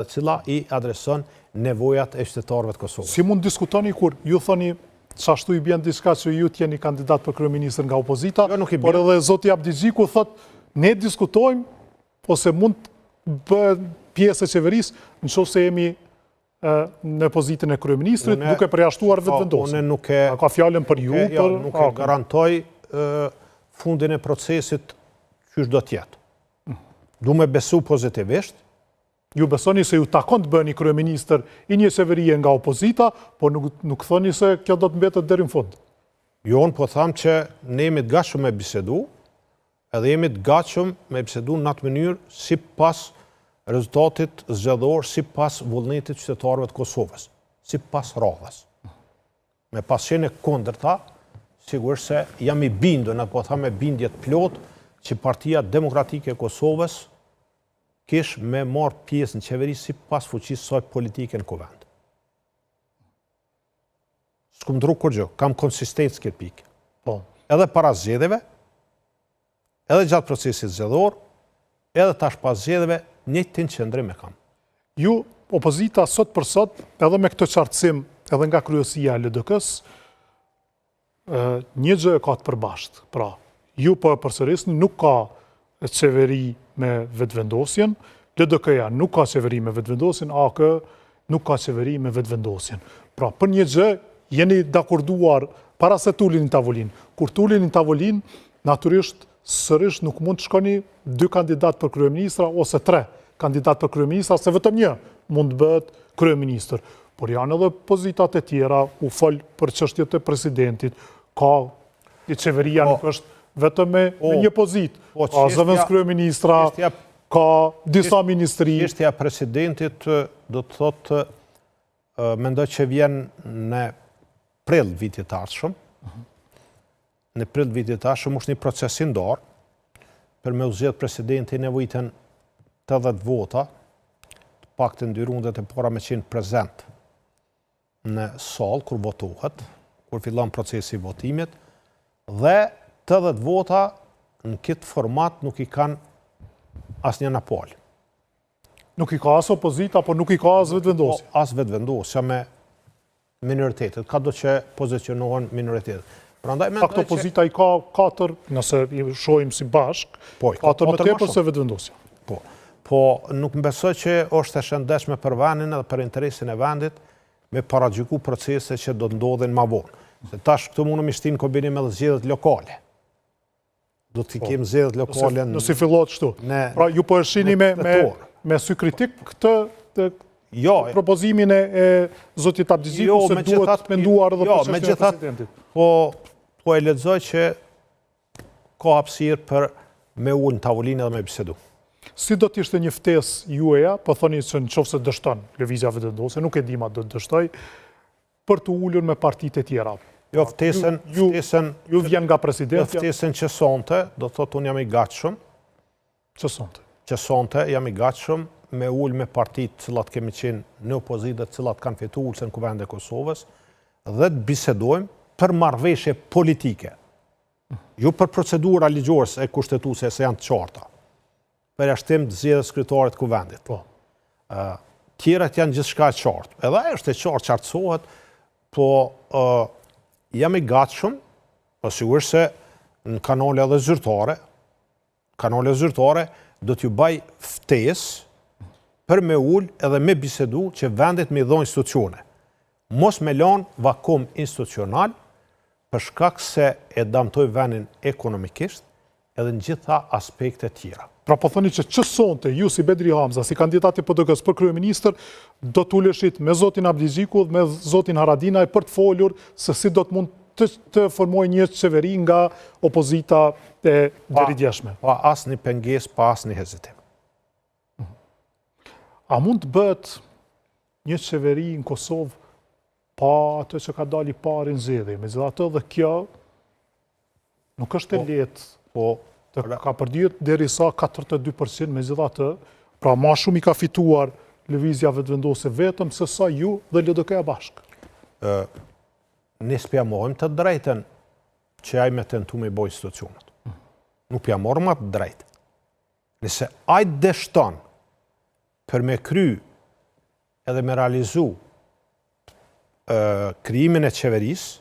e cila i adreson nevojat e qytetarëve të Kosovës. Si mund diskutoni kur ju thoni çashtu i bën diçka që ju t'jeni kandidat për kryeministër nga opozita, por edhe zoti Abdigjiku thot ne diskutojmë ose mund të bëhet pjesë e qeverisë nëse jemi në pozitën e kryeministrit, duke përjashtuar vetëvendosjen. Ka fjalën për ju, nuk e garantoj fundin e procesit qysh do të jetë. Du me besu pozitivisht. Ju besoni se ju takon të bëni kryeministër i një qeverie nga opozita, por nuk thoni se kjo do të mbetet deri në fund. Jo, po tham që ne jemi të gatshëm me bisedu, edhe jemi të gatshëm me bisedu në atë mënyrë sipas rezultatit zgjedhor, sipas vullnetit qytetarëve të Kosovës, sipas radhës. Me pas qenë kundërta, sigurisht se jam i bindur, po tham me bindje të plotë, që Partia Demokratike e Kosovës kish me marrë pjesë në qeveri si pas fuqisë saj politike në kuvend. S'kum ndru kur gjë, kam konsistencë këtë pikë. Edhe para zgjedhjeve, edhe gjatë procesit zgjedhor, edhe tash pas zgjedhjeve, njëjtin qëndrim e kam. Ju, opozita sot për sot, edhe me këtë qartësim, edhe nga kryesia e LDK-s, një gjë e ka të përbashkët. Pra, ju po e përsërisni, nuk ka qeveri me vetëvendosjen, LDK-ja nuk ka qeveri me vetëvendosjen, AK nuk ka qeveri me vetëvendosjen. Pra, për një gjë, jeni dakorduar para se tulin në tavolin. Kur tulin në tavolin, natyrisht, sërish nuk mund të shkoni 2 kandidat për kryeministra, ose 3 kandidat për kryeministra, se vetëm një mund të bëhet kryeministër. Por janë edhe pozitat e tjera, u fol për çështjet e presidentit, ka i qeveria nuk është vetëm me një pozit. Ka zëvendës kryeministra, ka disa ministri. Çështja e presidentit do të thotë mendoj që vjen në prill vitit të ardhshëm. Në prill vitit të ardhshëm është një proces i ndarë për me u zgjedh presidentin nevojiten 80 vota, të paktën 2 rundet e para me qenë prezent në sallë kur votohet, kur fillon procesi i votimit, dhe 80 vota në këtë format nuk i kanë asnjë napol. Nuk i ka as opozita, por nuk i ka as vetëvendosje. As vetëvendosja me minoritetet, ka do që pozicionohen minoritetet. Fakt opozita i ka 4, nëse i shohim si bashk, 4 më tepër se vetëvendosja. Po nuk më besoj që është e shëndetshme për vendin edhe për interesin e vendit me paragjyku procese që do të ndodhin më vonë. Se tash këtu mundëm i shtin kombinim edhe zgjedhjet lokale. Do të kemë zgjedhjet lokale nëse fillohet kështu. Pra ju po e shihni me sy kritik këtë propozimin e zotit Abdigjiku se duhet menduar edhe për çështjen e presidentit. Po e lexoj që ka hapësirë për me ulë në tavolinë edhe me bisedu. Si do t'ishte një ftesë juaja, po thoni që nëse dështon lëvizja vetëvendosje, nuk e di ma do të dështoj, për të ulur me partitë e tjera. Jo, ftesën ju vjen nga presidenti. Jo, ftesën që sonte, do të thotë unë jam i gatshëm. Që sonte? Që sonte jam i gatshëm me ul me partitë cilat kemi qenë në opozitë, cilat kanë fituar ulsen në Kuvendin e Kosovës, dhe të bisedojmë për marrëveshje politike. Jo për procedura ligjore e kushtetuese se janë të qarta. Për jashtim të zgjedhjes kryetarit të Kuvendit. Tjerat janë gjithçka e qartë. Edhe ajo është e qartë, qartësohet, po jam i gatshëm, po sigurisht se në kanale edhe zyrtare, do t'ju baj ftesë për me ul edhe me bisedu që vendit me i dhon institucione. Mos me lanë vakum institucional për shkak se e damtoj vendin ekonomikisht edhe në gjitha aspekte tjera. Pra po thoni që sonte ju si Bedri Hamza, si kandidati PDK-s për kryeministër, do t'uleshit me zotin Abdigjiku dhe me zotin Haradinaj për të folur se si do të mund të formoj një qeveri nga opozita e deridjeshme. Pa asnjë pengesë, pa asnjë hezitim. A mund të bëhet një qeveri në Kosovë pa atë që ka dali parë në zgjedhje? Megjithatë dhe kjo nuk është e lehtë. Ka përdihet derisa 42%, megjithatë, pra ma shumë i ka fituar lëvizja vetëvendosje vetëm se sa ju dhe LDK-ja bashkë. Ne s'pja mojmë të drejten që aj me tentu me boj institucionet. Nuk pja morëm atë drejt. Nëse aj dështon për me kry edhe me realizu kryimin e qeverisë,